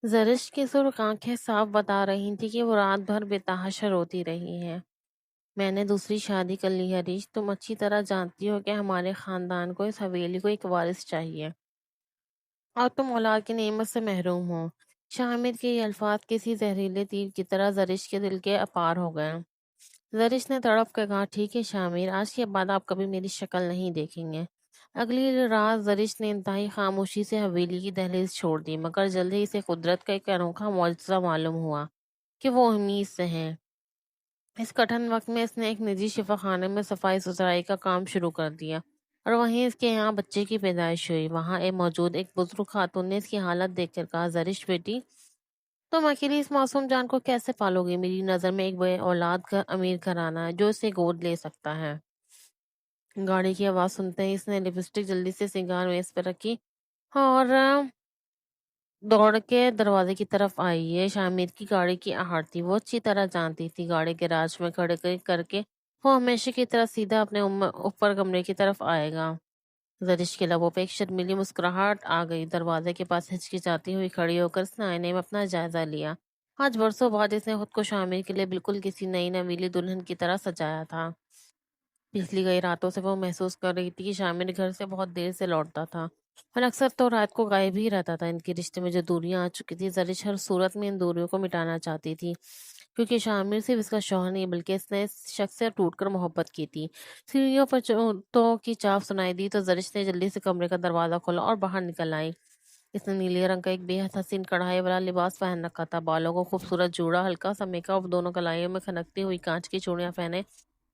زرش کی سرخ آنکھیں صاف بتا رہی تھی کہ وہ رات بھر بے تحاشا روتی رہی ہے۔ میں نے دوسری شادی کر لی ہریش، تم اچھی طرح جانتی ہو کہ ہمارے خاندان کو، اس حویلی کو ایک وارث چاہیے، اور تم اولاد کی نعمت سے محروم ہو۔ شامر کے یہ الفاظ کسی زہریلے تیر کی طرح زرش کے دل کے اپار ہو گئے۔ زرش نے تڑپ کر کہا، ٹھیک ہے شامر، آج کے بعد آپ کبھی میری شکل نہیں دیکھیں گے۔ اگلی رات زرش نے انتہائی خاموشی سے حویلی کی دہلیز چھوڑ دی، مگر جلد ہی اسے قدرت کا ایک انوکھا معجزہ معلوم ہوا کہ وہ امید سے ہیں۔ اس کٹھن وقت میں اس نے ایک نجی شفا خانے میں صفائی ستھرائی کا کام شروع کر دیا، اور وہیں اس کے یہاں بچے کی پیدائش ہوئی۔ وہاں موجود ایک بزرگ خاتون نے اس کی حالت دیکھ کر کہا، زرش بیٹی، تم اکیلی اس معصوم جان کو کیسے پالو گی؟ میری نظر میں ایک بے اولاد کا امیر گھرانہ ہے جو اسے گود لے سکتا ہے۔ گاڑی کی آواز سنتے ہی اس نے لپسٹک جلدی سے سنگار میز پہ رکھی اور دوڑ کے دروازے کی طرف آئی۔ یہ شامر کی گاڑی کی آہٹ تھی، وہ اچھی طرح جانتی تھی گاڑی کے راج میں کھڑے کر کے وہ ہمیشہ کی طرح سیدھا اپنے اوپر کمرے کی طرف آئے گا۔ زرش کے لبوں پہ ایک شرمیلی مسکراہٹ آ گئی۔ دروازے کے پاس ہچکچاتی ہوئی کھڑی ہو کر اس نے آئینے میں اپنا جائزہ لیا۔ آج برسوں بعد اس نے خود کو شامر کے لیے بالکل کسی نئی نویلی دلہن کی طرح سجایا تھا۔ پچھلی کئی راتوں سے وہ محسوس کر رہی تھی کہ شامر گھر سے بہت دیر سے لوٹتا تھا، اور اکثر تو رات کو غائب ہی رہتا تھا۔ ان کے رشتے میں جو دوریاں آ چکی تھی، زرش ہر صورت میں ان دوریوں کو مٹانا چاہتی تھی، کیونکہ شامر صرف اس کا شوہر نہیں بلکہ اس نے اس شخص سے ٹوٹ کر محبت کی تھی۔ سیڑھیوں پر چوٹوں کی چاپ سنائی دی تو زرش نے جلدی سے کمرے کا دروازہ کھولا اور باہر نکل آئی۔ اس نے نیلے رنگ کا ایک بے حد حسین کڑھائی والا لباس پہن رکھا تھا، بالوں کو خوبصورت جوڑا، ہلکا سا میک اپ، دونوں کلائیوں میں کھنکتی ہوئی کانچ کی چوڑیاں پہنے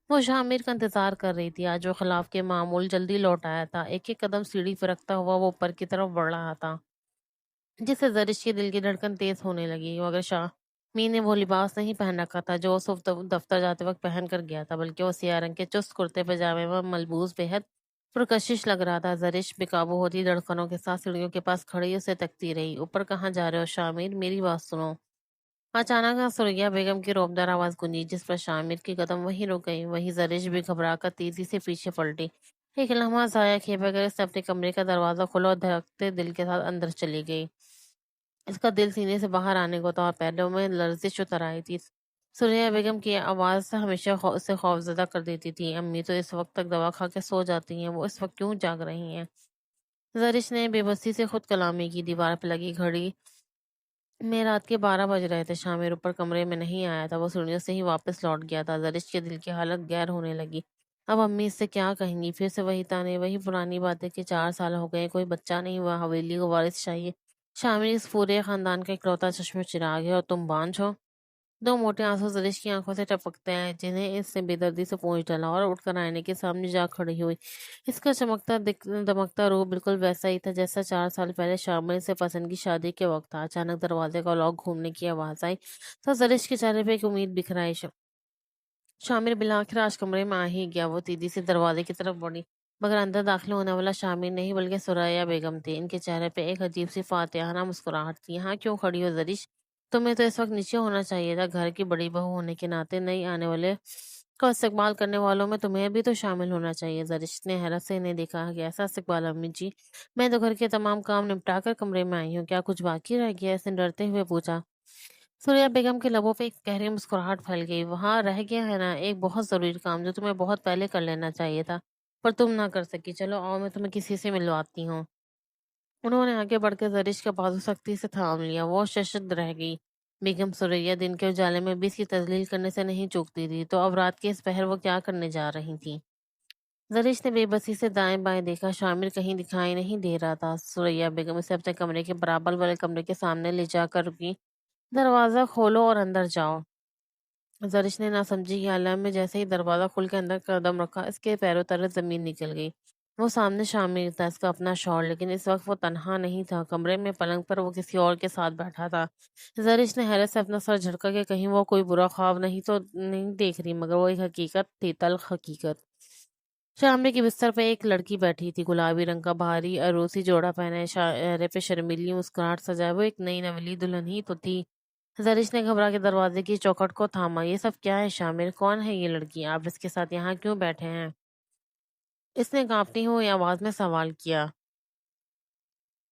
وہ شامر کا انتظار کر رہی تھی۔ آج وہ خلاف کے معمول جلدی لوٹ آیا تھا، ایک ایک قدم سیڑھی پہ رکھتا ہوا وہ اوپر کی طرف بڑھ رہا تھا، جس سے زرش کے دل کی دھڑکن تیز ہونے لگی۔ مگر شامی نے وہ لباس نہیں پہن رکھا تھا جو وہ صبح دفتر جاتے وقت پہن کر گیا تھا، بلکہ وہ سیاہ رنگ کے چست کرتے پاجامے میں ملبوس بے حد پرکشش لگ رہا تھا۔ زرش بے قابو ہوتی دھڑکنوں کے ساتھ سیڑھیوں کے پاس کھڑی اسے تکتی رہی۔ اوپر کہاں جا رہے ہو شامر؟ میری بات سنو۔ اچانک سریا بیگم کی روبدار آواز گونجی، جس پر شامر کی قدم وہیں رک گئی۔ وہیں زرش بھی گھبرا کر تیزی سے پیچھے پلٹی۔ ایک لمحہ ضائع کیے بغیر اس نے اپنے کمرے کا دروازہ کھولا اور دھڑکتے دل کے ساتھ اندر چلی گئی۔ اس کا دل سینے سے باہر آنے کو تھا اور پیروں میں لرزش اتر آئی تھی۔ سریا بیگم کی آواز سے ہمیشہ اسے خوفزدہ کر دیتی تھی۔ امی تو اس وقت تک دوا کھا کے سو جاتی ہیں، وہ اس وقت کیوں جاگ رہی ہیں؟ زرش نے بے بسی سے خود کلامی کی۔ دیوار پہ لگی گھڑی میں رات کے 12 بج رہے تھے۔ شامر اوپر کمرے میں نہیں آیا تھا، وہ سیڑھیوں سے ہی واپس لوٹ گیا تھا۔ زرش کے دل کی حالت غیر ہونے لگی۔ اب امی اس سے کیا کہیں گی؟ پھر سے وہی تانے، وہی پرانی باتیں کہ 4 سال ہو گئے، کوئی بچہ نہیں ہوا، حویلی کو وارث چاہیے۔ شامر اس پورے خاندان کا اکلوتا چشم چراغ ہے اور تم بانجھ ہو۔ دو موٹے آنسو زرش کی آنکھوں سے ٹپکتے ہیں، جنہیں اس نے بے دردی سے پونچھ ڈالا اور اٹھ کر آئینے کے سامنے جا کھڑی ہوئی۔ اس کا چمکتا دمکتا روح بالکل ویسا ہی تھا جیسا 4 سال پہلے شامل سے پسند کی شادی کے وقت تھا۔ اچانک دروازے کا لاک گھومنے کی آواز آئی تو زرش کے چہرے پہ ایک امید بکھرائی۔ شامر بالآخر آج کمرے میں آ ہی گیا۔ وہ تیزی سے دروازے کی طرف بڑھی، مگر اندر داخل ہونے والا شامر نہیں بلکہ سریا بیگم تھی۔ ان کے چہرے پہ ایک عجیب سی فاتحانہ مسکراہٹ تھی۔ یہاں کیوں کھڑی ہو زرش؟ تمہیں تو اس وقت نیچے ہونا چاہیے تھا۔ گھر کی بڑی بہو ہونے کے ناطے نئی آنے والے کو استقبال کرنے والوں میں تمہیں بھی تو شامل ہونا چاہیے۔ زرش نے حیرت سے انہیں دیکھا کہ ایسا استقبال امی جی؟ میں تو گھر کے تمام کام نپٹا کر کمرے میں آئی ہوں، کیا کچھ باقی رہ گیا؟ اس نے ڈرتے ہوئے پوچھا۔ سوریا بیگم کے لبوں پہ ایک گہری مسکراہٹ پھیل گئی۔ وہاں رہ گیا ہے نا ایک بہت ضروری کام جو تمہیں بہت پہلے کر لینا چاہیے تھا، پر تم نہ کر سکی۔ چلو آؤ، میں تمہیں کسی سے ملواتی ہوں۔ انہوں نے آگے بڑھ کر زرش کا بازو سختی سے تھام لیا۔ وہ ششد رہ گئی۔ بیگم سریا دن کے اجالے میں بھی اس کی تذلیل کرنے سے نہیں چوکتی تھی، تو اب رات کے اس پہر وہ کیا کرنے جا رہی تھی؟ زرش نے بے بسی سے دائیں بائیں دیکھا، شامر کہیں دکھائی نہیں دے رہا تھا۔ سریا بیگم اسے اپنے کمرے کے برابر والے کمرے کے سامنے لے جا کر رکی۔ دروازہ کھولو اور اندر جاؤ۔ زرش نے ناسمجھی کے عالم میں جیسے ہی دروازہ کھول کے اندر قدم رکھا، اس کے پیروں تلے زمین نکل گئی۔ وہ سامنے شامل تھا، اس کا اپنا شوہر، لیکن اس وقت وہ تنہا نہیں تھا۔ کمرے میں پلنگ پر وہ کسی اور کے ساتھ بیٹھا تھا۔ زرش نے حیرت سے اپنا سر جھٹکا کہ کہیں وہ کوئی برا خواب نہیں تو نہیں دیکھ رہی، مگر وہ ایک حقیقت تھی، تلخ حقیقت۔ شامنے کے بستر پہ ایک لڑکی بیٹھی تھی، گلابی رنگ کا بھاری عروسی جوڑا پہنے، چہرے پہ شرمیلی مسکراہٹ سجائے وہ ایک نئی نویلی دلہن ہی تو تھی۔ زرش نے گھبرا کے دروازے کی چوکھٹ کو تھاما۔ یہ سب کیا ہے شامر؟ کون ہے یہ لڑکی؟ آپ اس کے ساتھ یہاں کیوں بیٹھے ہیں؟ اس نے کانپتی ہوئی آواز میں سوال کیا۔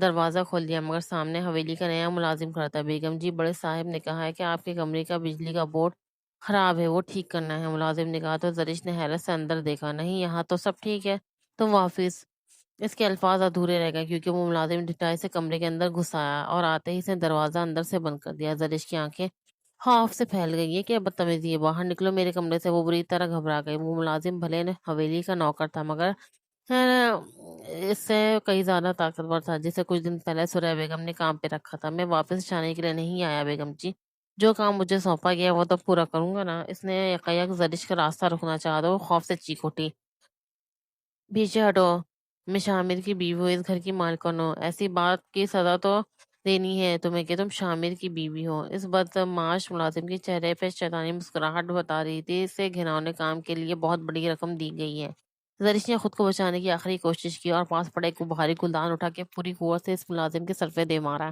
دروازہ کھول دیا مگر سامنے حویلی کا نیا ملازم کھڑا تھا۔ بیگم جی، بڑے صاحب نے کہا ہے کہ آپ کے کمرے کا بجلی کا بورڈ خراب ہے، وہ ٹھیک کرنا ہے۔ ملازم نے کہا تو زرش نے حیرت سے اندر دیکھا۔ نہیں، یہاں تو سب ٹھیک ہے، تم واپس۔ اس کے الفاظ ادھورے رہ گئے کیونکہ وہ ملازم ڈٹائی سے کمرے کے اندر گھس آیا اور آتے ہی سے دروازہ اندر سے بند کر دیا۔ زرش کی آنکھیں خوف سے پھیل گئی۔ یہ کیا بدتمیزی ہے، باہر نکلو میرے کمرے سے۔ وہ بری طرح گھبرا گئی۔ وہ ملازم بھلے حویلی کا نوکر تھا مگر اس سے کئی زیادہ طاقتور تھا، جسے کچھ دن پہلے سوریا بیگم نے کام پہ رکھا تھا۔ میں واپس جانے کے لیے نہیں آیا بیگم جی، جو کام مجھے سونپا گیا وہ تو پورا کروں گا نا۔ اس نے یکایک زرش کا راستہ روکنا چاہا تو وہ خوف سے چیخ اٹھی، پیچھے ہٹو، میں شامر کی بیوی ہوں، اس گھر کی مالکن ہوں۔ ایسی بات کی سزا تو دینی ہے تمہیں کہ تم شامر کی بیوی ہو۔ اس بدمعاش ملازم کے چہرے پہ شیطانی مسکراہٹ بتا رہی تھی اسے گھناؤنے کام کے لیے بہت بڑی رقم دی گئی ہے۔ زرش نے خود کو بچانے کی آخری کوشش کی اور پاس پڑے ایک بھاری گلدان اٹھا کے پوری قوت سے اس ملازم کے سر پہ دے مارا۔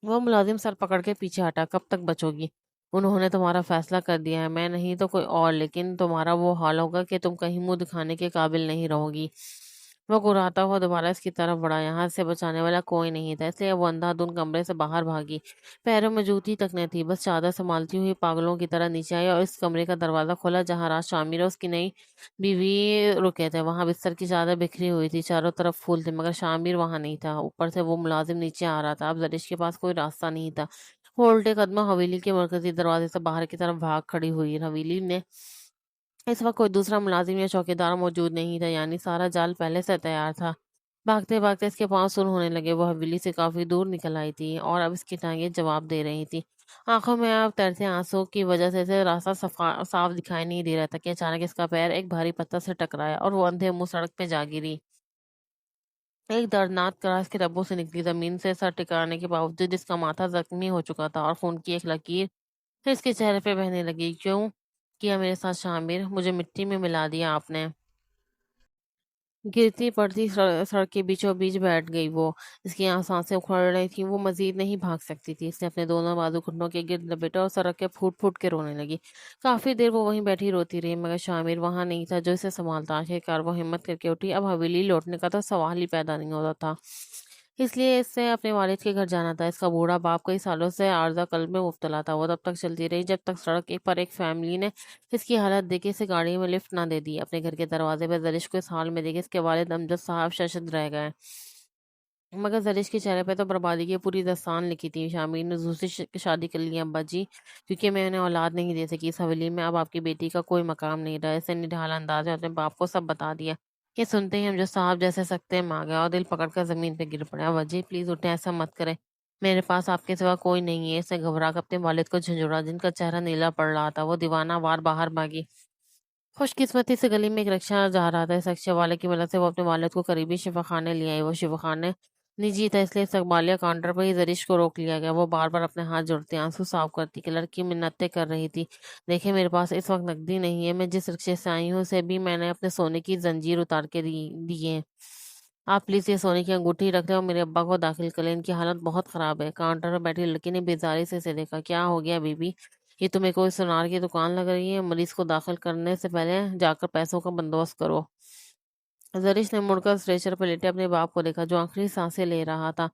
وہ ملازم سر پکڑ کے پیچھے ہٹا۔ کب تک بچو گی؟ انہوں نے تمہارا فیصلہ کر دیا ہے، میں نہیں تو کوئی اور، لیکن تمہارا وہ حال ہوگا کہ تم کہیں منہ دکھانے کے قابل نہیں رہو گی۔ وہ گراتا ہوا دوبارہ اس کی طرف بڑھا۔ یہاں سے بچانے والا کوئی نہیں تھا، اس لیے وہ اندھا دھند کمرے سے باہر بھاگی۔ پیروں میں جوتی تک نہ تھی، بس چادر سنبھالتی ہوئی پاگلوں کی طرح نیچے آئی اور اس کمرے کا دروازہ کھولا جہاں راج شامر اور اس کی نئی بیوی رکے تھے۔ وہاں بستر کی چادر بکھری ہوئی تھی، چاروں طرف پھول تھے مگر شامر وہاں نہیں تھا۔ اوپر سے وہ ملازم نیچے آ رہا تھا۔ اب زرش کے پاس کوئی راستہ نہیں تھا۔ وہ الٹے قدموں حویلی کے مرکزی دروازے سے باہر کی طرف بھاگ کھڑی ہوئی۔ حویلی نے اس وقت کوئی دوسرا ملازم یا چوکیدار موجود نہیں تھا، یعنی سارا جال پہلے سے تیار تھا۔ بھاگتے بھاگتے اس کے پاؤں سن ہونے لگے۔ وہ حویلی سے کافی دور نکل آئی تھی اور اب اس کی ٹانگیں جواب دے رہی تھی۔ آنکھوں میں اب تیرتے آنسو کی وجہ سے اسے راستہ صاف دکھائی نہیں دے رہا تھا کہ اچانک اس کا پیر ایک بھاری پتھر سے ٹکرایا اور وہ اندھے منہ سڑک پہ جا گری۔ ایک دردناک کراس کے ربوں سے نکلی۔ زمین سے سر ٹکرانے کے باوجود اس کا ماتھا زخمی ہو چکا تھا اور خون کی ایک لکیر اس کے چہرے پہ بہنے لگی۔ کیوں کیا میرے ساتھ شامر؟ مجھے مٹی میں ملا دیا آپ نے۔ گرتی پڑتی سڑک کے بیچوں بیچ بیٹھ گئی وہ۔ اس کی سانسیں اکھڑ رہی تھیں، وہ مزید نہیں بھاگ سکتی تھی۔ اس نے اپنے دونوں بازو گھٹنوں کے گرد لپیٹا اور سڑک کے پھوٹ پھوٹ کے رونے لگی۔ کافی دیر وہ وہیں بیٹھی روتی رہی مگر شامر وہاں نہیں تھا جو اسے سنبھالتا۔ آخرکار وہ ہمت کر کے اٹھی۔ اب حویلی لوٹنے کا تو سوال ہی پیدا نہیں ہوتا تھا، اس لیے اس سے اپنے والد کے گھر جانا تھا۔ اس کا بوڑھا باپ کئی سالوں سے عارضہ قلب میں مبتلا تھا۔ وہ تب تک چلتی رہی جب تک سڑک پر ایک فیملی نے اس کی حالت دیکھ کے اسے گاڑی میں لفٹ نہ دے دی۔ اپنے گھر کے دروازے پہ زرش کو اس حال میں دیکھ اس کے والد امجد صاحب ششد رہ گئے، مگر زرش کے چہرے پہ تو بربادی کی پوری داستان لکھی تھی۔ شامر نے دوسری شادی کر لی ابا جی، کیونکہ میں انہیں اولاد نہیں دے سکی۔ اس حویلی میں اب آپ کی بیٹی کا کوئی مقام نہیں رہا۔ اسے نڈھال انداز میں اپنے باپ کو سب بتا دیا۔ یہ سنتے ہی ہم جو صاحب جیسے سکتے میں آ گیا اور دل پکڑ کر زمین پہ گر پڑا۔ ابا جی پلیز اٹھیں، ایسا مت کریں، میرے پاس آپ کے سوا کوئی نہیں ہے۔ اس نے گھبرا کر اپنے والد کو جھنجھوڑا جن کا چہرہ نیلا پڑ رہا تھا۔ وہ دیوانہ وار باہر بھاگی۔ خوش قسمتی سے گلی میں ایک رکشہ جا رہا تھا۔ اس رکشے والے کی مدد سے وہ اپنے والد کو قریبی شفا خانے لے آئی۔ وہ شفا خانے نجی تھا، اس لیے استقبالیہ کاؤنٹر پر ہی زرش کو روک لیا گیا۔ وہ بار بار اپنے ہاتھ جوڑتی، آنسو صاف کرتی کہ لڑکی منتیں کر رہی تھی۔ دیکھیں میرے پاس اس وقت نقدی نہیں ہے، میں جس رکشے سے آئی ہوں اسے بھی میں نے اپنے سونے کی زنجیر اتار کے دی ہے۔ آپ پلیز یہ سونے کی انگوٹھی رکھ لیں اور میرے ابا کو داخل کر لیں، ان کی حالت بہت خراب ہے۔ کاؤنٹر پر بیٹھی لڑکی نے بیزاری سے اسے دیکھا۔ کیا ہو گیا بی بی؟ یہ تمہیں کوئی سونار کی دکان لگ رہی ہے؟ مریض کو داخل کرنے سے پہلے جا کر پیسوں کا بندوبست کرو۔ زرش نے مڑ کر اسٹریچر پر لیٹے اپنے باپ کو دیکھا جو آخری سانسیں لے رہا تھا۔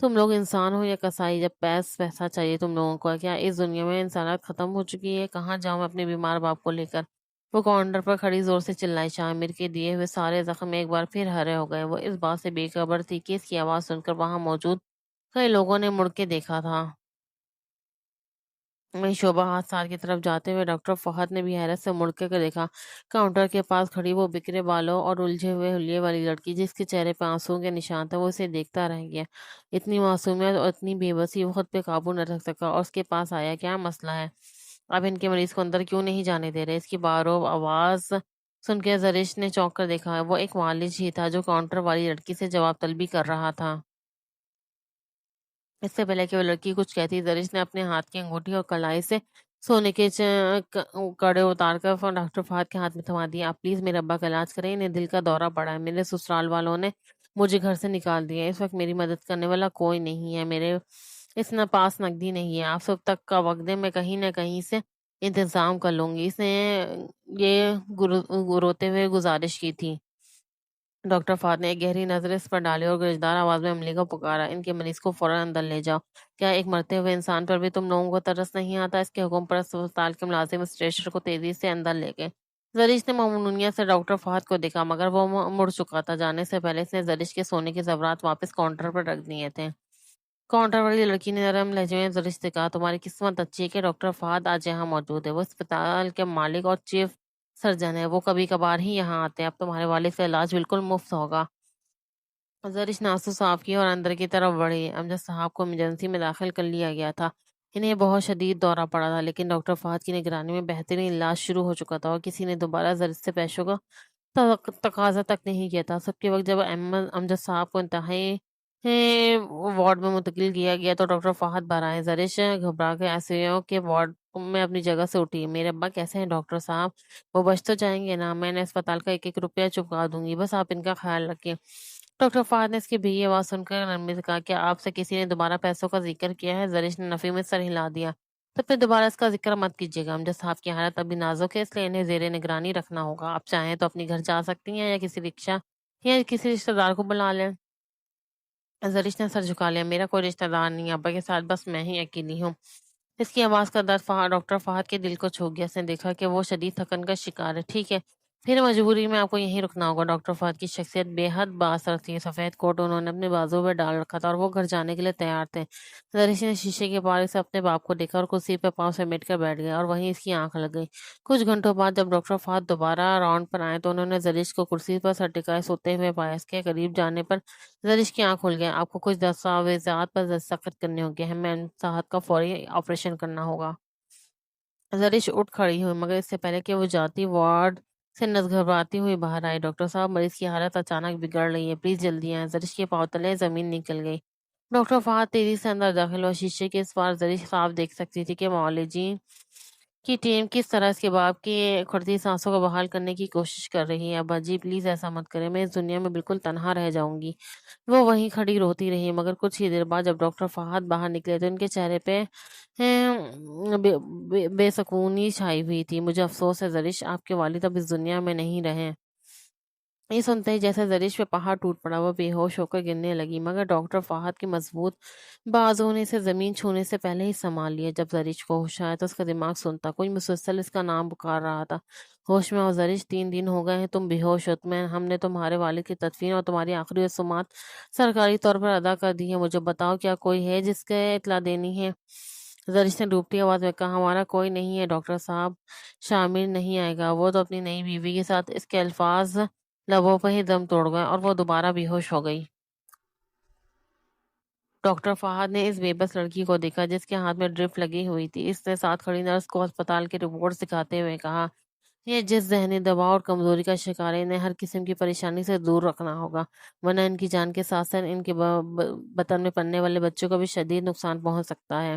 تم لوگ انسان ہو یا کسائی؟ جب پیسہ چاہیے تم لوگوں کو؟ کیا اس دنیا میں انسانیت ختم ہو چکی ہے؟ کہاں جاؤں میں اپنے بیمار باپ کو لے کر؟ وہ کاؤنٹر پر کھڑی زور سے چلائی۔ شامر کے دیے ہوئے سارے زخم ایک بار پھر ہرے ہو گئے۔ وہ اس بات سے بے خبر تھی کہ اس کی آواز سن کر وہاں موجود کئی لوگوں نے مڑ کے دیکھا تھا۔ وہیں شعبہ حادثات کی طرف جاتے ہوئے ڈاکٹر فہد نے بھی حیرت سے مڑ کے دیکھا۔ کاؤنٹر کے پاس کھڑی وہ بکھرے بالوں اور الجھے ہوئے حلیے والی لڑکی جس کے چہرے پہ آنسوؤں کے نشان تھے، وہ اسے دیکھتا رہ گیا۔ اتنی معصومیت اور اتنی بے بسی، وہ خود پہ قابو نہ رکھ سکا اور اس کے پاس آیا۔ کیا مسئلہ ہے؟ اب ان کے مریض کو اندر کیوں نہیں جانے دے رہے؟ اس کی باروب آواز سن کے زرش نے چونک کر دیکھا۔ وہ ایک معالج ہی تھا جو کاؤنٹر والی لڑکی سے جواب طلبی کر رہا تھا۔ اس سے پہلے کہ وہ لڑکی کچھ کہتی، زرش نے اپنے ہاتھ کی انگوٹھی اور کلائی سے سونے کے کڑے اتار کر ڈاکٹر فہد کے ہاتھ میں تھما دیا۔ آپ پلیز میرے ابا کا علاج کریں، انہیں دل کا دورہ پڑا ہے۔ میرے سسرال والوں نے مجھے گھر سے نکال دیا ہے، اس وقت میری مدد کرنے والا کوئی نہیں ہے، میرے اس نے پاس نقدی نہیں ہے۔ آپ سب تک کا وقت دیں، میں کہیں نہ کہیں سے انتظام کر لوں گی۔ اس نے یہ روتے ہوئے گزارش کی تھی۔ ڈاکٹر فہد نے ایک گہری نظر اس پر ڈالی اور گرجدار آواز میں عملے کو پکارا، ان کے مریض کو فوراً اندر لے جاؤ۔ کیا ایک مرتے ہوئے انسان پر بھی تم لوگوں کو ترس نہیں آتا؟ اس کے حکم پر اسپتال کے ملازم اسٹریچر کو تیزی سے اندر لے گئے۔ زرش نے ممنونیت سے ڈاکٹر فہد کو دیکھا، مگر وہ مڑ چکا تھا۔ جانے سے پہلے اس نے زرش کے سونے کے زیورات واپس کاؤنٹر پر رکھ دیے تھے۔ کاؤنٹر والی لڑکی نے نرم لہجے میں زرش سے کہا، تمہاری قسمت اچھی ہے کہ ڈاکٹر فہد آج یہاں موجود ہے۔ وہ اسپتال کے مالک اور چیف سرجن ہے، وہ کبھی کبھار ہی یہاں آتے ہیں۔ اب تمہارے والد کا علاج بالکل مفت ہوگا۔ زرش نے آنسو صاف کیے اور اندر کی طرف بڑھی۔ امجد صاحب کو ایمرجنسی میں داخل کر لیا گیا تھا۔ انہیں بہت شدید دورہ پڑا تھا، لیکن ڈاکٹر فہد کی نگرانی میں بہترین علاج شروع ہو چکا تھا اور کسی نے دوبارہ زرش سے پیسوں کا تقاضا تک نہیں کیا تھا۔ سب کے وقت جب امجد صاحب کو انتہائی وارڈ میں منتقل کیا گیا تو ڈاکٹر فہد بھر آئے۔ زرش گھبرا کے آئیسیو کے وارڈ میں اپنی جگہ سے اٹھی۔ میرے ابا کیسے ہیں ڈاکٹر صاحب؟ وہ بچ تو جائیں گے نا؟ میں نے اسپتال کا ایک ایک روپیہ چکا دوں گی، بس آپ ان کا خیال رکھیں۔ ڈاکٹر فہد نے اس کی بھیڑی آواز سن کر نرمی سے کہا، کیا آپ سے کسی نے دوبارہ پیسوں کا ذکر کیا ہے؟ زرش نے نفی میں سر ہلا دیا۔ تو پھر دوبارہ اس کا ذکر مت کیجیے گا۔ امجد صاحب کی حالت ابھی نازک ہے، اس لیے انہیں زیر نگرانی رکھنا ہوگا۔ آپ چاہیں تو اپنی گھر جا سکتی ہیں یا کسی رکشہ یا کسی رشتہ دار کو بلا لیں۔ زرش نے سر جھکا لیا۔ میرا کوئی رشتہ دار نہیں، ابا کے ساتھ بس میں ہی اکیلی ہوں۔ اس کی آواز کا درد ڈاکٹر فہد کے دل کو چھو گیا۔ اس نے دیکھا کہ وہ شدید تھکن کا شکار ہے۔ ٹھیک ہے، پھر مجبوری میں آپ کو یہیں رکنا ہوگا۔ ڈاکٹر فہد کی شخصیت بے حد بااثر تھی۔ سفید کوٹ انہوں نے اپنے بازو پہ ڈال رکھا تھا اور وہ گھر جانے کے لیے تیار تھے۔ زرش نے شیشے کے پارے سے اپنے باپ کو دیکھا اور کرسی پہ پاؤں سمیٹ کر بیٹھ گیا، اور وہیں اس کی آنکھ لگ گئی۔ کچھ گھنٹوں بعد جب ڈاکٹر فہد دوبارہ راؤنڈ پر آئے تو انہوں نے زرش کو کرسی پر سر ٹکائے سوتے ہوئے پایا۔ اس کے قریب جانے پر زرش کی آنکھ کھل گئی۔ آپ کو کچھ دستاویزات پر دستخط کرنے ہوں گے، ہمیں صحت کا فوری آپریشن کرنا ہوگا۔ زرش اٹھ کھڑی ہوئی، مگر اس سے پہلے کہ وہ جاتی وارڈ سے گھبراتی ہوئی باہر آئی۔ ڈاکٹر صاحب، مریض کی حالت اچانک بگڑ رہی ہے، پلیز جلدی آئیں۔ زرش کے پاؤں تلے زمین نکل گئی۔ ڈاکٹر فہد تیزی سے اندر داخل ہوا۔ شیشے کے اس پار زرش صاف دیکھ سکتی تھی کہ معالجین کی ٹیم کس طرح اس کے باپ کی اکھڑتی سانسوں کو بحال کرنے کی کوشش کر رہی ہے۔ ابا جی، پلیز ایسا مت کریں، میں اس دنیا میں بالکل تنہا رہ جاؤں گی۔ وہ وہیں کھڑی روتی رہی، مگر کچھ ہی دیر بعد جب ڈاکٹر فہد باہر نکلے تو ان کے چہرے پہ بے سکونی چھائی ہوئی تھی۔ مجھے افسوس ہے زرش، آپ کے والد اب اس دنیا میں نہیں رہے۔ یہ سنتے ہی جیسے زرش پہ پہاڑ ٹوٹ پڑا، وہ بے ہوش ہو کر گرنے لگی، مگر ڈاکٹر فہد کے مضبوط بازو نے اسے زمین چھونے سے پہلے ہی سنبھال لیا۔ جب زرش کو ہوش آیا تو اس کا دماغ سنتا، کوئی مسلسل اس کا نام پکار رہا تھا، ہوش میں آؤ زرش، 3 دن ہو گئے ہیں تم بے ہوش ہو۔ ہم نے تمہارے والد کی تدفین اور تمہاری آخری رسومات سرکاری طور پر ادا کر دی ہیں۔ مجھے بتاؤ، کیا کوئی ہے جس کے اطلاع دینی ہے؟ زرش نے ڈوبتی آواز میں کہا، ہمارا کوئی نہیں ہے ڈاکٹر صاحب، شامر نہیں آئے گا، وہ تو اپنی نئی بیوی کے ساتھ۔ اس کے الفاظ لبوں پہ ہی دم توڑ گئے اور وہ دوبارہ بے ہوش ہو گئی۔ ڈاکٹر فہد نے اس بے بس لڑکی کو دیکھا جس کے ہاتھ میں ڈرپ لگی ہوئی تھی۔ اس نے ساتھ کھڑی نرس کو اسپتال کے رپورٹ دکھاتے ہوئے کہا، یہ جس ذہنی دباؤ اور کمزوری کا شکار ہے، انہیں ہر قسم کی پریشانی سے دور رکھنا ہوگا، ورنہ ان کی جان کے ساتھ ساتھ ان کے بطن میں پلنے والے بچوں کو بھی شدید نقصان پہنچ سکتا ہے۔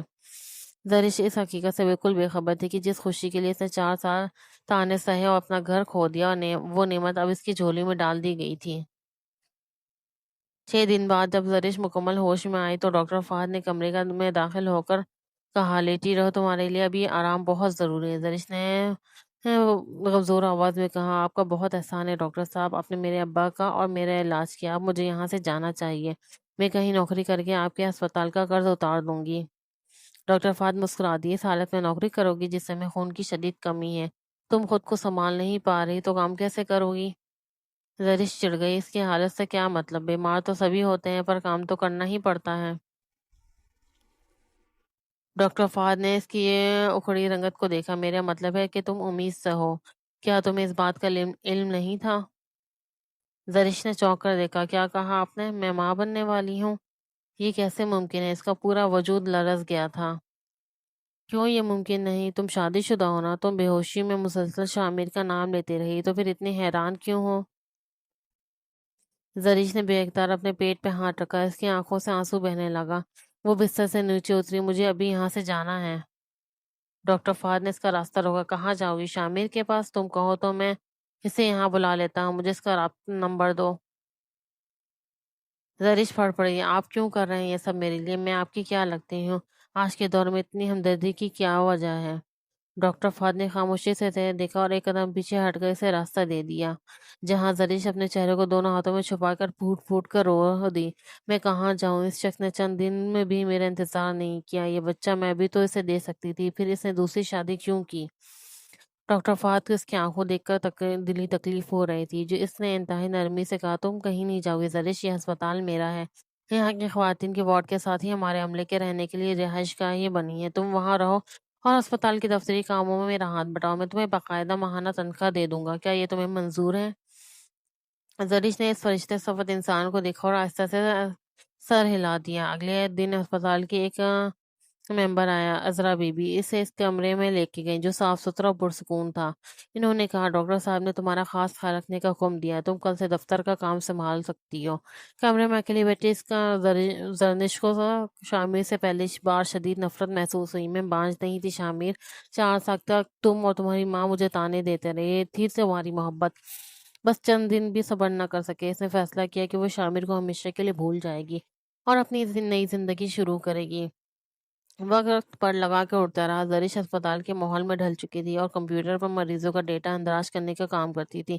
زرش اس حقیقت سے بالکل بے خبر تھی کہ جس خوشی کے لیے اس نے 4 سال تانے سہے اور اپنا گھر کھو دیا، اور وہ نعمت اب اس کی جھولی میں ڈال دی گئی تھی۔ 6 دن بعد جب زرش مکمل ہوش میں آئی تو ڈاکٹر فہد نے کمرے میں داخل ہو کر کہا، لیٹی رہو، تمہارے لیے ابھی آرام بہت ضروری ہے۔ زرش نے کمزور آواز میں کہا، آپ کا بہت احسان ہے ڈاکٹر صاحب، آپ نے میرے ابا کا اور میرا علاج کیا، اب مجھے یہاں سے جانا چاہیے، میں کہیں نوکری کر کے آپ کے ہسپتال کا قرض اتار دوں گی۔ ڈاکٹر فہد مسکرا دی، اس حالت میں نوکری کرو گی جس میں خون کی شدید کمی ہے؟ تم خود کو سنبھال نہیں پا رہی تو کام کیسے کرو گی؟ زرش چڑ گئی، اس کی حالت سے کیا مطلب؟ بیمار تو سبھی ہوتے ہیں، پر کام تو کرنا ہی پڑتا ہے۔ ڈاکٹر فہد نے اس کی یہ اکھڑی رنگت کو دیکھا، میرا مطلب ہے کہ تم امید سے ہو، کیا تمہیں اس بات کا علم نہیں تھا؟ زرش نے چونک کر دیکھا، کیا کہا آپ نے؟ میں ماں بننے والی ہوں؟ یہ کیسے ممکن ہے؟ اس کا پورا وجود لرز گیا تھا۔ کیوں یہ ممکن نہیں؟ تم شادی شدہ ہونا، تم بے ہوشی میں مسلسل شامر کا نام لیتے رہی، تو پھر اتنے حیران کیوں ہو؟ زرش نے بے اختیار اپنے پیٹ پہ ہاتھ رکھا، اس کی آنکھوں سے آنسو بہنے لگا۔ وہ بستر سے نیچے اتری، مجھے ابھی یہاں سے جانا ہے۔ ڈاکٹر فہد نے اس کا راستہ روکا، کہاں جاؤ گی؟ شامر کے پاس؟ تم کہو تو میں اسے یہاں بلا لیتا ہوں، مجھے اس کا رابطہ نمبر دو۔ زرش پڑ پڑی، آپ کیوں کر رہے ہیں یہ سب میرے لیے؟ میں آپ کی کیا لگتی ہوں؟ آج کے دور میں اتنی ہمدردی کی کیا وجہ ہے؟ ڈاکٹر فہد نے خاموشی سے اسے دیکھا اور ایک قدم پیچھے ہٹ کر اسے راستہ دے دیا، جہاں زریش اپنے چہرے کو دونوں ہاتھوں میں چھپا کر پھوٹ پھوٹ کر رو دی۔ میں کہاں جاؤں؟ اس شخص نے چند دن میں بھی میرا انتظار نہیں کیا، یہ بچہ میں بھی تو اسے دے سکتی تھی، پھر اس نے دوسری شادی کیوں کی؟ ڈاکٹر فہد کو اس کی آنکھوں دیکھ کر دلی تکلیف ہو رہی تھی، جو اس نے انتہائی نرمی سے کہا، تم کہیں نہیں جاؤ گے زرش، یہ ہسپتال میرا ہے۔ یہاں کی خواتین کے وارڈ کے ساتھ ہی ہمارے عملے کے رہنے کے لیے رہائش گاہیں بنی ہے، تم وہاں رہو اور اسپتال کے دفتری کاموں میں میرا ہاتھ بٹاؤ، میں تمہیں باقاعدہ ماہانہ تنخواہ دے دوں گا، کیا یہ تمہیں منظور ہے؟ زرش نے اس فرشتے صفت انسان کو دیکھا اور آہستہ سے سر ہلا دیا۔ اگلے دن اسپتال کی ایک ممبر آیا، عذرا بی بی اسے اس کمرے میں لے کے گئی جو صاف ستھرا اور پرسکون تھا۔ انہوں نے کہا، ڈاکٹر صاحب نے تمہارا خاص خیال رکھنے کا حکم دیا ہے، تم کل سے دفتر کا کام سنبھال سکتی ہو۔ کمرے میں اکیلی بیٹھی اس کا زرنش کو شامر سے پہلی بار شدید نفرت محسوس ہوئی۔ میں بانجھ نہیں تھی شامر، 4 سال تک تم اور تمہاری ماں مجھے تانے دیتے رہے، یہ تھی تمہاری محبت، بس چند دن بھی صبر نہ کر سکے۔ اس نے فیصلہ کیا کہ وہ شامر کو ہمیشہ کے لیے بھول جائے گی اور اپنی نئی زندگی شروع کرے گی۔ وقت پر لگا کے اٹھتا رہا۔ زرش اسپتال کے ماحول میں ڈھل چکی تھی اور کمپیوٹر پر مریضوں کا ڈیٹا اندراج کرنے کا کام کرتی تھی۔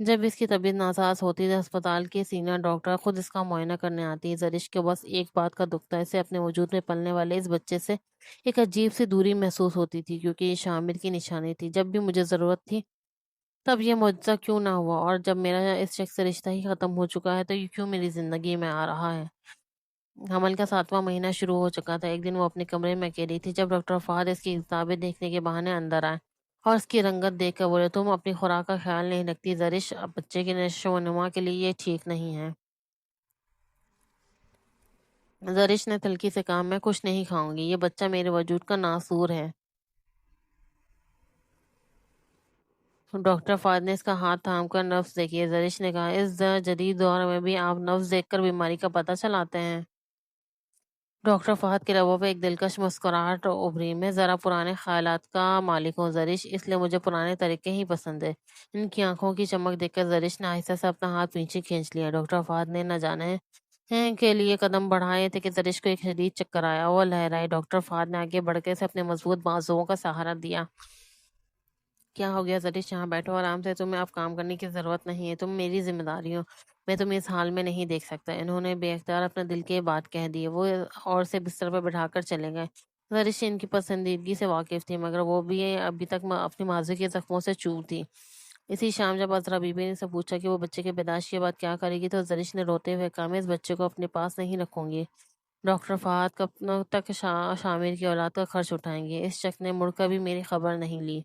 جب اس کی طبیعت ناساز ہوتی تو اسپتال کے سینئر ڈاکٹر خود اس کا معائنہ کرنے آتی۔ زرش کو بس ایک بات کا دکھ تھا، اسے اپنے وجود میں پلنے والے اس بچے سے ایک عجیب سی دوری محسوس ہوتی تھی، کیونکہ یہ شامر کی نشانی تھی۔ جب بھی مجھے ضرورت تھی تب یہ معجزہ کیوں نہ ہوا، اور جب میرا اس شخص سے رشتہ ہی ختم ہو چکا ہے تو یہ کیوں میری زندگی میں آ رہا ہے؟ حمل کا 7واں مہینہ شروع ہو چکا تھا۔ ایک دن وہ اپنے کمرے میں اکیلی تھی جب ڈاکٹر فہد اس کی کتابیں دیکھنے کے بہانے اندر آئے اور اس کی رنگت دیکھ کر بولے، تم اپنی خوراک کا خیال نہیں رکھتی زرش، اب بچے کے نشو و نما کے لیے یہ ٹھیک نہیں ہے۔ زرش نے تلخی سے کہا، میں کچھ نہیں کھاؤں گی، یہ بچہ میرے وجود کا ناسور ہے۔ ڈاکٹر فہد نے اس کا ہاتھ تھام کر نبض دیکھی۔ زرش نے کہا، اس جدید دور میں بھی آپ نبض دیکھ کر بیماری کا پتہ چلاتے ہیں؟ ڈاکٹر فہد کے لبوں پہ ایک دلکش مسکراہٹ ابھری۔ میں ذرا پرانے خیالات کا مالک ہوں زرش، اس لیے مجھے پرانے طریقے ہی پسند ہے۔ ان کی آنکھوں کی چمک دیکھ کر زرش نے آہستہ سے اپنا ہاتھ پیچھے کھینچ لیا۔ ڈاکٹر فہد نے نہ جانے کے لیے قدم بڑھائے تھے کہ زرش کو ایک شدید چکر آیا، وہ لہرائی۔ ڈاکٹر فہد نے آگے بڑھ کے اسے اپنے مضبوط بازوؤں کا سہارا دیا۔ کیا ہو گیا زرش؟ یہاں بیٹھو آرام سے، تمہیں اب کام کرنے کی ضرورت نہیں ہے، تم میری ذمہ داری ہو، میں تمہیں اس حال میں نہیں دیکھ سکتا۔ انہوں نے بے اختیار اپنے دل کی بات کہہ دی، وہ اور سے بستر پر بٹھا کر چلے گئے۔ زرش ان کی پسندیدگی سے واقف تھی، مگر وہ بھی ابھی تک اپنی ماضی کے زخموں سے چور تھی۔ اسی شام جب عذرا بی بی نے سے پوچھا کہ وہ بچے کے پیدائش کے بعد کیا کرے گی تو زرش نے روتے ہوئے کہا، میں اس بچے کو اپنے پاس نہیں رکھوں گی۔ ڈاکٹر فہد کب تک شامر کی اولاد کا خرچ اٹھائیں گے؟ اس شخص نے مڑ کر بھی میری خبر نہیں لی۔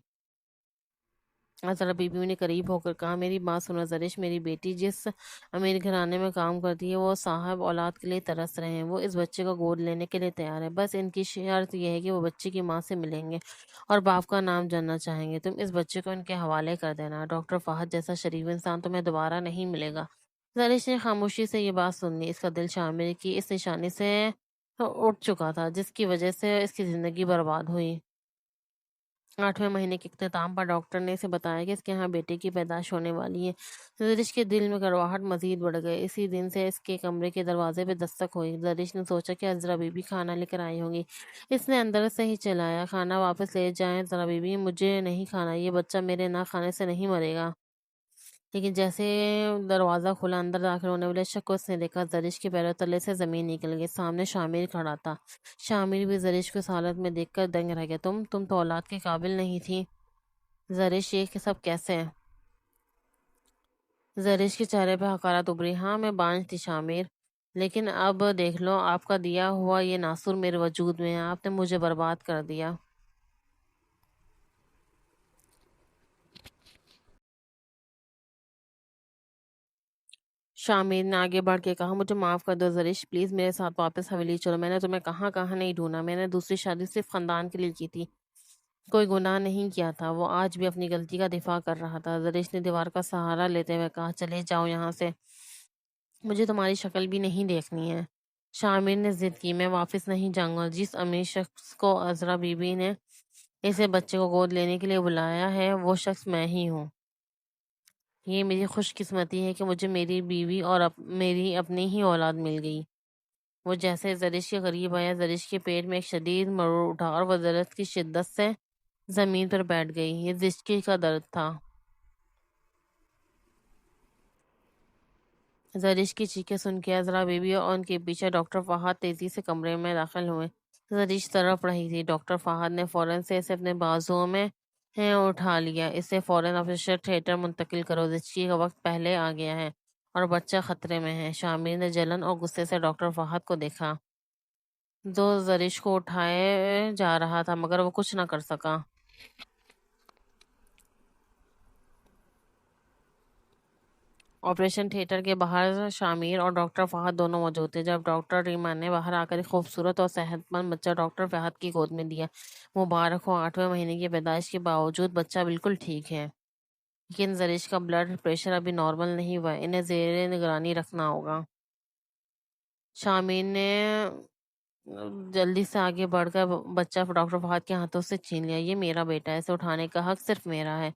ذرا بی بی نے قریب ہو کر کہا، میری بات سنو زرش، میری بیٹی جس امیر گھرانے میں کام کرتی ہے وہ صاحب اولاد کے لیے ترس رہے ہیں، وہ اس بچے کو گود لینے کے لیے تیار ہے، بس ان کی شرط یہ ہے کہ وہ بچے کی ماں سے ملیں گے اور باپ کا نام جاننا چاہیں گے، تم اس بچے کو ان کے حوالے کر دینا، ڈاکٹر فہد جیسا شریف انسان تمہیں دوبارہ نہیں ملے گا۔ زرش نے خاموشی سے یہ بات سن لی، اس کا دل شامر کی اس نشانی سے اٹھ چکا تھا جس کی وجہ سے اس کی زندگی برباد ہوئی۔ 8ویں مہینے کے اختتام پر ڈاکٹر نے اسے بتایا کہ اس کے ہاں بیٹے کی پیدائش ہونے والی ہے۔ زرش کے دل میں کڑواہٹ مزید بڑھ گئی۔ اسی دن سے اس کے کمرے کے دروازے پہ دستک ہوئی۔ زرش نے سوچا کہ عذرا بی بی کھانا لے کر آئی ہوگی۔ اس نے اندر سے ہی چلایا، کھانا واپس لے جائیں عذرا بی بی، مجھے نہیں کھانا، یہ بچہ میرے نہ کھانے سے نہیں مرے گا۔ لیکن جیسے دروازہ کھلا، اندر داخل ہونے والے شخص کو اس نے دیکھا، زرش کے پیروں تلے سے زمین نکل گئی۔ سامنے شامر کھڑا تھا۔ شامر بھی زرش کو اس حالت میں دیکھ کر دنگ رہ گیا۔ تم تو اولاد کے قابل نہیں تھی زرش، یہ سب کیسے ہے؟ زرش کے چہرے پہ حقارت ابھری۔ ہاں میں بانجھ تھی شامر، لیکن اب دیکھ لو، آپ کا دیا ہوا یہ ناسور میرے وجود میں ہے، آپ نے مجھے برباد کر دیا۔ شامر نے آگے بڑھ کے کہا، مجھے معاف کر دو زرش، پلیز میرے ساتھ واپس حویلی چلو، میں نے تمہیں کہاں کہاں نہیں ڈھونڈا، میں نے دوسری شادی صرف خاندان کے لیے کی تھی، کوئی گناہ نہیں کیا تھا۔ وہ آج بھی اپنی غلطی کا دفاع کر رہا تھا۔ زرش نے دیوار کا سہارا لیتے ہوئے کہا، چلے جاؤ یہاں سے، مجھے تمہاری شکل بھی نہیں دیکھنی ہے۔ شامر نے ضد کی، میں واپس نہیں جاؤں گا، جس امیر شخص کو عذرا بی بی نے اسے بچے کو گود لینے کے لیے بلایا ہے وہ شخص میں ہی ہوں۔ یہ میری خوش قسمتی ہے کہ مجھے میری بیوی اور میری اپنی ہی اولاد مل گئی۔ وہ جیسے زرش کے قریب آیا، زرش کے پیٹ میں ایک شدید مرور اٹھا اور وہ ضرورت کی شدت سے زمین پر بیٹھ گئی۔ یہ زچگی کا درد تھا۔ زرش کی چیخیں سن کے عذرا بیوی اور ان کے پیچھے ڈاکٹر فہد تیزی سے کمرے میں داخل ہوئے۔ زرش تڑپ رہی تھی۔ ڈاکٹر فہد نے فوراً سے اسے اپنے بازوؤں میں اٹھا لیا۔ اسے فوراً آپریشن تھیٹر منتقل کرو، زچگی کا وقت پہلے آ گیا ہے اور بچہ خطرے میں ہے۔ شامر نے جلن اور غصے سے ڈاکٹر فہد کو دیکھا، جو زرش کو اٹھائے جا رہا تھا، مگر وہ کچھ نہ کر سکا۔ آپریشن تھیٹر کے باہر شامر اور ڈاکٹر فہد دونوں موجود تھے۔ جب ڈاکٹر ریما نے باہر آ کر ایک خوبصورت اور صحت مند بچہ ڈاکٹر فہد کی گود میں دیا۔ مبارک ہو، 8ویں مہینے کی پیدائش کے باوجود بچہ بالکل ٹھیک ہے، لیکن زرش کا بلڈ پریشر ابھی نارمل نہیں ہوا ہے، انہیں زیر نگرانی رکھنا ہوگا۔ شامر نے جلدی سے آگے بڑھ کر بچہ ڈاکٹر فہد کے ہاتھوں سے چھین لیا۔ یہ میرا بیٹا ہے، اسے اٹھانے کا حق صرف میرا ہے۔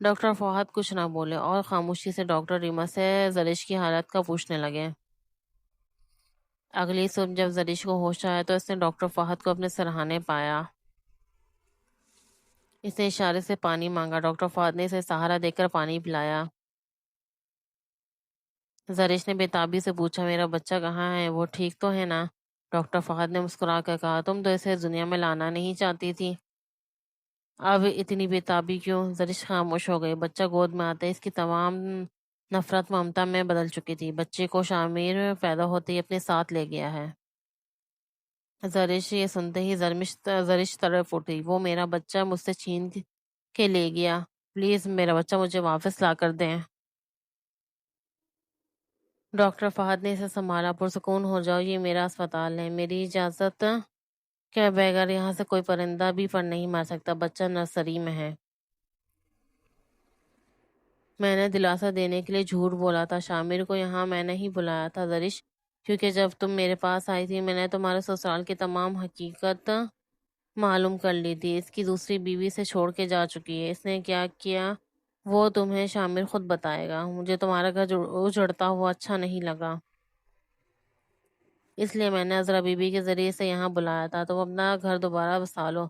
ڈاکٹر فہد کچھ نہ بولے اور خاموشی سے ڈاکٹر ریما سے زرش کی حالت کا پوچھنے لگے۔ اگلی صبح جب زرش کو ہوش آیا تو اس نے ڈاکٹر فہد کو اپنے سرہانے پایا۔ اس نے اشارے سے پانی مانگا۔ ڈاکٹر فہد نے اسے سہارا دے کر پانی پلایا۔ زرش نے بےتابی سے پوچھا، میرا بچہ کہاں ہے؟ وہ ٹھیک تو ہے نا؟ ڈاکٹر فہد نے مسکرا کر کہا، تم تو اسے دنیا میں لانا نہیں چاہتی تھی۔ اب اتنی بےتابی کیوں؟ زرش خاموش ہو گئی۔ بچہ گود میں آتے اس کی تمام نفرت ممتا میں بدل چکی تھی۔ بچے کو شامر پیدا ہوتے ہی اپنے ساتھ لے گیا ہے۔ زرش یہ سنتے ہی زرش تڑپ اٹھی۔ وہ میرا بچہ مجھ سے چھین کے لے گیا، پلیز میرا بچہ مجھے واپس لا کر دیں۔ ڈاکٹر فہد نے اسے سنبھالا، پرسکون ہو جاؤ، یہ میرا اسپتال ہے، میری اجازت کے بغیر یہاں سے کوئی پرندہ بھی پر نہیں مار سکتا۔ بچہ نرسری میں ہے۔ میں نے دلاسا دینے کے لیے جھوٹ بولا تھا، شامر کو یہاں میں نے ہی بلایا تھا زرش، کیونکہ جب تم میرے پاس آئی تھی میں نے تمہارے سسرال کی تمام حقیقت معلوم کر لی تھی۔ اس کی دوسری بیوی سے چھوڑ کے جا چکی ہے۔ اس نے کیا کیا وہ تمہیں شامر خود بتائے گا۔ مجھے تمہارا گھر اجڑتا ہوا اچھا نہیں لگا، اس لیے میں نے عذرا بی بی کے ذریعے سے یہاں بلایا تھا۔ تم اپنا گھر دوبارہ بسا لو،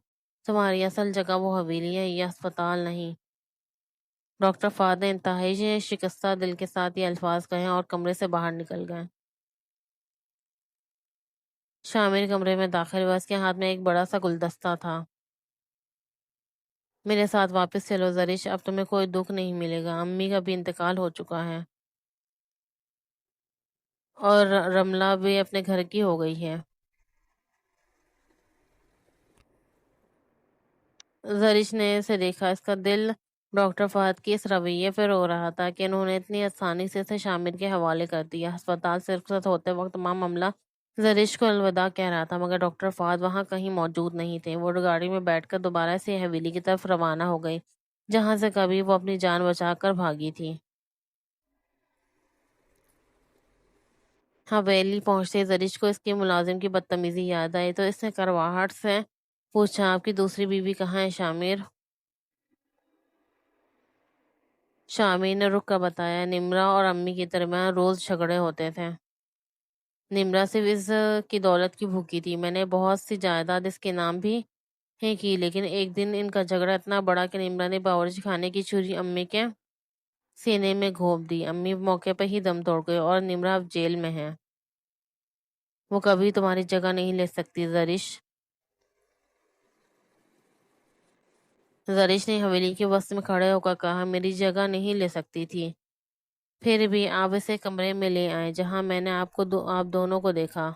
تمہاری اصل جگہ وہ حویلی ہے، یہ اسپتال نہیں۔ ڈاکٹر فہد نے انتہائی شکستہ دل کے ساتھ یہ الفاظ کہے اور کمرے سے باہر نکل گئے۔ شامر کمرے میں داخل ہوا۔ اس کے ہاتھ میں ایک بڑا سا گلدستہ تھا۔ میرے ساتھ واپس چلو زرش، اب تمہیں کوئی دکھ نہیں ملے گا، امی کا بھی انتقال ہو چکا ہے اور رملہ بھی اپنے گھر کی ہو گئی ہے۔ زرش نے اسے دیکھا۔ اس کا دل ڈاکٹر فہد کی اس رویے پہ رو رہا تھا کہ انہوں نے اتنی آسانی سے اسے شامر کے حوالے کر دیا۔ ہسپتال سے رخصت ہوتے وقت تمام معاملہ زرش کو الوداع کہہ رہا تھا، مگر ڈاکٹر فہد وہاں کہیں موجود نہیں تھے۔ وہ گاڑی میں بیٹھ کر دوبارہ سے حویلی کی طرف روانہ ہو گئی، جہاں سے کبھی وہ اپنی جان بچا کر بھاگی تھی۔ حویلی پہنچتے ہی زرش کو اس کے ملازم کی بدتمیزی یاد آئی، تو اس نے کرواہٹ سے پوچھا، آپ کی دوسری بیوی کہاں ہے شامر؟ شامر نے رک کر بتایا، نمرا اور امی کے درمیان روز جھگڑے ہوتے تھے۔ نمرا صرف اس کی دولت کی بھوکی تھی، میں نے بہت سی جائیداد اس کے نام بھی کی، لیکن ایک دن ان کا جھگڑا اتنا بڑا کہ نمرا نے باورچی خانے کی چھری امی کے سینے میں گھونپ دی۔ امی موقع پہ ہی دم توڑ گئی اور نمرا اب جیل میں ہے۔ وہ کبھی تمہاری جگہ نہیں لے سکتی زرش۔ زرش نے حویلی کے وسط میں کھڑے ہو کر کہا، میری جگہ نہیں لے سکتی تھی، پھر بھی آپ اسے کمرے میں لے آئے جہاں میں نے آپ دونوں کو دیکھا۔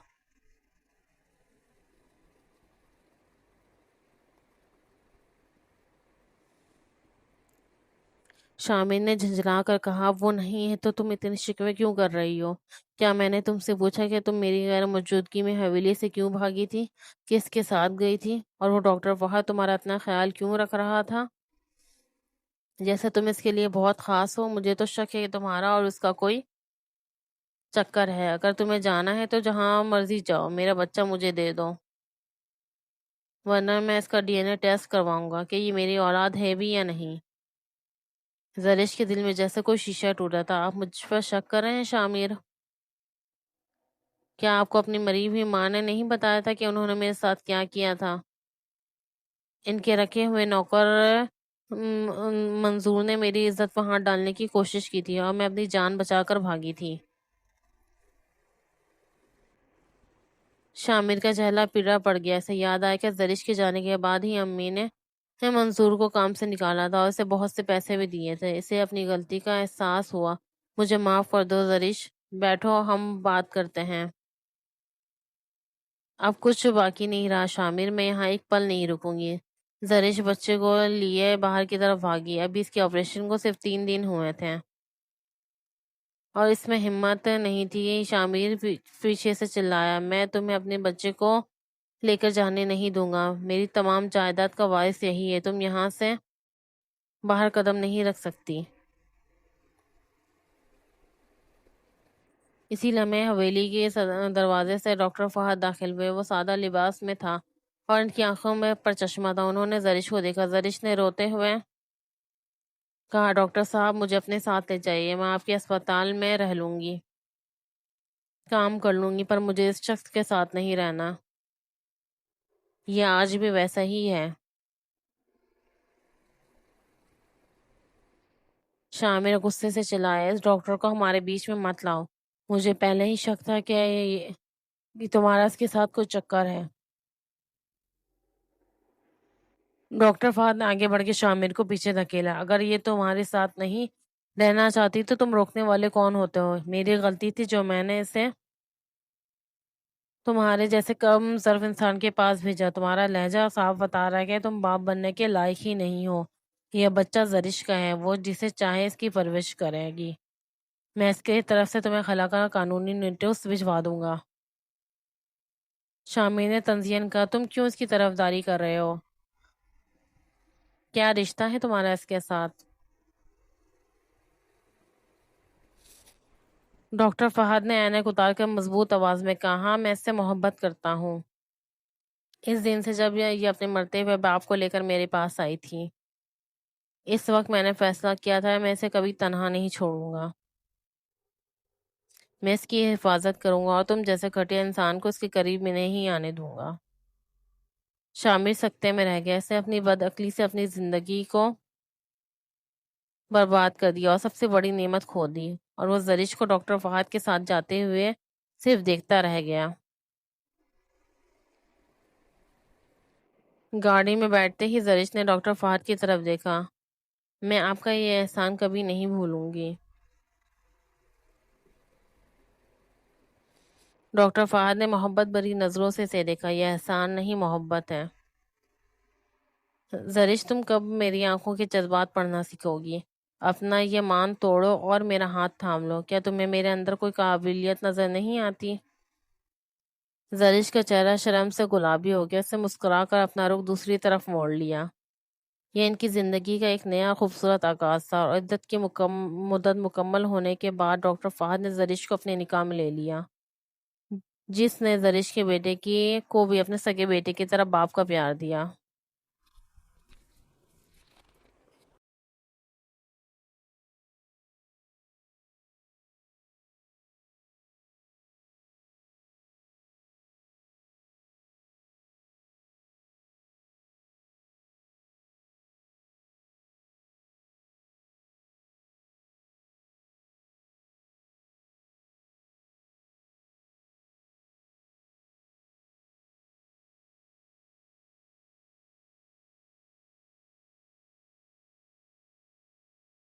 شامر نے جھنجھلا کر کہا، وہ نہیں ہے تو تم اتنے شکوے کیوں کر رہی ہو؟ کیا میں نے تم سے پوچھا کہ تم میری غیر موجودگی میں حویلی سے کیوں بھاگی تھی؟ کس کے ساتھ گئی تھی؟ اور وہ ڈاکٹر فہد تمہارا اتنا خیال کیوں رکھ رہا تھا؟ جیسے تم اس کے لیے بہت خاص ہو۔ مجھے تو شک ہے کہ تمہارا اور اس کا کوئی چکر ہے۔ اگر تمہیں جانا ہے تو جہاں مرضی جاؤ، میرا بچہ مجھے دے دو، ورنہ میں اس کا DNA ٹیسٹ کرواؤں گا کہ یہ میری اولاد ہے بھی یا نہیں۔ زرش کے دل میں جیسے کوئی شیشہ ٹوٹا تھا۔ آپ مجھ پر شک کر رہے ہیں شامر؟ کیا آپ کو اپنی مری ہوئی ماں نے نہیں بتایا تھا کہ انہوں نے میرے ساتھ کیا کیا تھا؟ ان کے رکھے ہوئے نوکر منظور نے میری عزت پر ہاتھ ڈالنے کی کوشش کی تھی اور میں اپنی جان بچا کر بھاگی تھی۔ شامر کا چہرہ پیڑا پڑ گیا۔ اسے یاد آیا کہ زرش کے جانے کے بعد ہی امی نے منصور کو کام سے نکالا تھا اور اسے بہت سے پیسے بھی دیے تھے۔ اسے اپنی غلطی کا احساس ہوا۔ مجھے معاف کر دو زرش، بیٹھو ہم بات کرتے ہیں۔ اب کچھ باقی نہیں رہا شامر، میں یہاں ایک پل نہیں رکوں گی۔ زرش بچے کو لیے باہر کی طرف بھاگی۔ ابھی اس کے آپریشن کو صرف 3 دن ہوئے تھے اور اس میں ہمت نہیں تھی۔ شامر پیچھے سے چلایا، میں تمہیں اپنے بچے کو لے کر جانے نہیں دوں گا۔ میری تمام جائیداد کا وارث یہی ہے، تم یہاں سے باہر قدم نہیں رکھ سکتی۔ اسی لمحے حویلی کے دروازے سے ڈاکٹر فہد داخل ہوئے۔ وہ سادہ لباس میں تھا اور ان کی آنکھوں میں پر چشمہ تھا۔ انہوں نے زرش کو دیکھا۔ زرش نے روتے ہوئے کہا، ڈاکٹر صاحب مجھے اپنے ساتھ لے جائیے، میں آپ کے اسپتال میں رہ لوں گی، کام کر لوں گی، پر مجھے اس شخص کے ساتھ نہیں رہنا۔ یہ آج بھی ویسا ہی ہے۔ شامر غصے سے چلایا، اس ڈاکٹر کو ہمارے بیچ میں مت لاؤ۔ مجھے پہلے ہی شک تھا کہ تمہارا اس کے ساتھ کوئی چکر ہے۔ ڈاکٹر فہد نے آگے بڑھ کے شامر کو پیچھے دھکیلا۔ اگر یہ تمہارے ساتھ نہیں رہنا چاہتی تو تم روکنے والے کون ہوتے ہو؟ میری غلطی تھی جو میں نے اسے تمہارے جیسے کم ظرف انسان کے پاس بھیجا۔ تمہارا لہجہ صاف بتا رہا ہے کہ تم باپ بننے کے لائق ہی نہیں ہو۔ یہ بچہ زرش کا ہے، وہ جسے چاہے اس کی پرورش کرے گی۔ میں اس کی طرف سے تمہیں خلا کا قانونی نوٹس بھجوا دوں گا۔ شامر نے تنزیہً کہا، تم کیوں اس کی طرفداری کر رہے ہو؟ کیا رشتہ ہے تمہارا اس کے ساتھ؟ ڈاکٹر فہد نے عینک اتار کر مضبوط آواز میں کہا، ہاں میں اس سے محبت کرتا ہوں۔ اس دن سے جب یہ اپنے مرتے ہوئے باپ کو لے کر میرے پاس آئی تھی، اس وقت میں نے فیصلہ کیا تھا میں اسے کبھی تنہا نہیں چھوڑوں گا۔ میں اس کی حفاظت کروں گا اور تم جیسے گھٹیا انسان کو اس کے قریب میں نہیں آنے دوں گا۔ شامر سکتے میں رہ گیا۔ اسے اپنی بد عقلی سے اپنی زندگی کو برباد کر دیا اور سب سے بڑی نعمت کھو دی، اور وہ زرش کو ڈاکٹر فہد کے ساتھ جاتے ہوئے صرف دیکھتا رہ گیا۔ گاڑی میں بیٹھتے ہی زرش نے ڈاکٹر فہد کی طرف دیکھا، میں آپ کا یہ احسان کبھی نہیں بھولوں گی۔ ڈاکٹر فہد نے محبت بھری نظروں سے اسے دیکھا، یہ احسان نہیں محبت ہے۔ زرش تم کب میری آنکھوں کے جذبات پڑھنا سیکھو گی؟ اپنا یہ مان توڑو اور میرا ہاتھ تھام لو۔ کیا تمہیں میرے اندر کوئی قابلیت نظر نہیں آتی؟ زرش کا چہرہ شرم سے گلابی ہو گیا۔ اس سے مسکرا کر اپنا رخ دوسری طرف موڑ لیا۔ یہ ان کی زندگی کا ایک نیا خوبصورت آغاز تھا، اور عدت کی مدت مکمل ہونے کے بعد ڈاکٹر فہد نے زرش کو اپنے نکاح میں لے لیا، جس نے زرش کے بیٹے کو بھی اپنے سگے بیٹے کی طرح باپ کا پیار دیا۔